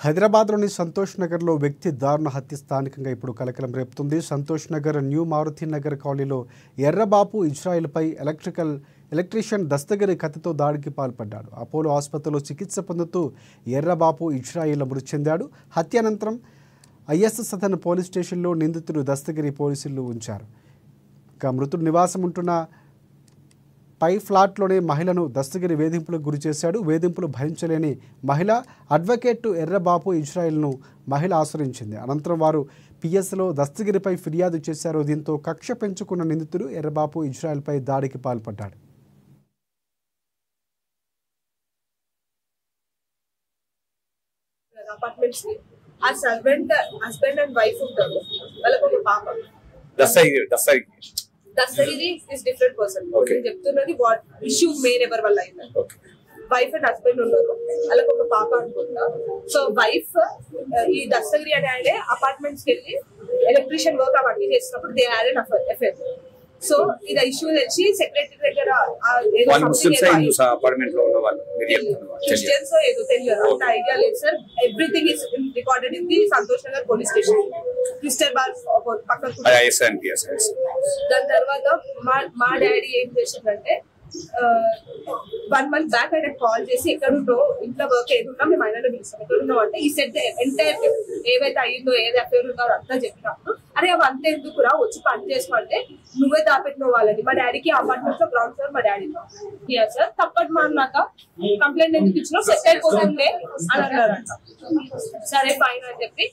హైదరాబాద్లోని సంతోష్ నగర్లో వ్యక్తి దారుణ హత్య స్థానికంగా ఇప్పుడు కలకలం రేపుతుంది. సంతోష్ నగర్ న్యూ మారుతి నగర్ కాలనీలో ఎర్రబాపు ఇజ్రాయిల్పై ఎలక్ట్రీషియన్ దస్తగిరి కత్తితో దాడికి పాల్పడ్డాడు. అపోలో ఆసుపత్రిలో చికిత్స పొందుతూ ఎర్రబాపు ఇజ్రాయిల్ మృతి చెందాడు. హత్య అనంతరం ఐఎస్ సదన్ పోలీస్ స్టేషన్లో నిందితుడు దస్తగిరి పోలీసులు ఉంచారు. ఇక మృతుడు నివాసం ఉంటున్న పై ఫ్లాట్లోనే మహిళను దస్తగిరి వేధింపులకు గురి చేశాడు. వేధింపులు భరించలేని మహిళ అడ్వకేట్ ఎర్రబాపు ఇజ్రాయిల్ను మహిళ ఆశ్రయించింది. అనంతరం వారు పిఎస్లో దస్తగిరిపై ఫిర్యాదు చేశారు. దీంతో కక్ష పెంచుకున్న నిందితుడు ఎర్రబాపు ఇజ్రాయిల్పై దాడికి పాల్పడ్డాడు. హస్బెండ్ అండ్ వైఫ్ ఉంటారు. వాళ్ళకు ఒక పాప. Dastagiri is different person. నేను చెప్తున్నది వాట్ ఇష్యూ మెయిన్ ఎవరి వల్ల అయింది. వైఫ్ అండ్ హస్బెండ్ ఉన్నారు. వాళ్ళకి ఒక పాప అనుకుంటా. సో వైఫ్ ఈ దస్తగిరి అనే ఆయన అపార్ట్మెంట్స్ కి వెళ్ళి ఎలక్ట్రీషియన్ వర్క్ అవన్నీ చేసినప్పుడు they had an affair. So ఇది ఇష్యూ తెలిసి సెక్రటరీ దగ్గర క్రిస్టియన్స్ ఏదో తెలియదు, అంత ఐడియా లేదు sir. Everything is recorded in the Santosh Nagar police station. Christian bar పక్కన. దాని తర్వాత మా డాడీ ఏం చేసిందంటే 1 month బ్యాక్ ఆయన కాల్ చేసి ఎక్కడుంటో ఇంట్లో వర్క్ ఏదున్నా మేము ఆయనలో పిలుస్తాం. ఎక్కడున్నావు అంటే ఈ సెట్ ఎంటైర్ ఏవైతే అయ్యిందో ఏది అఫేర్ ఉందో అంతా చెప్పినప్పుడు అరే అవి అంతా ఎందుకురా వచ్చి పని చేసుకోంటే నువ్వే దాపెట్టిన వాళ్ళని. మా డాడీకి అపార్ట్మెంట్ లో గ్రౌండ్ ఫ్లోర్ మా డాడీ సార్ తప్పటి మా అన్నాక కంప్లైంట్ ఎందుకు ఇచ్చినా సెట్ అయిపోతుందే అని అన్నారంట. సరే ఫైన్ అని చెప్పి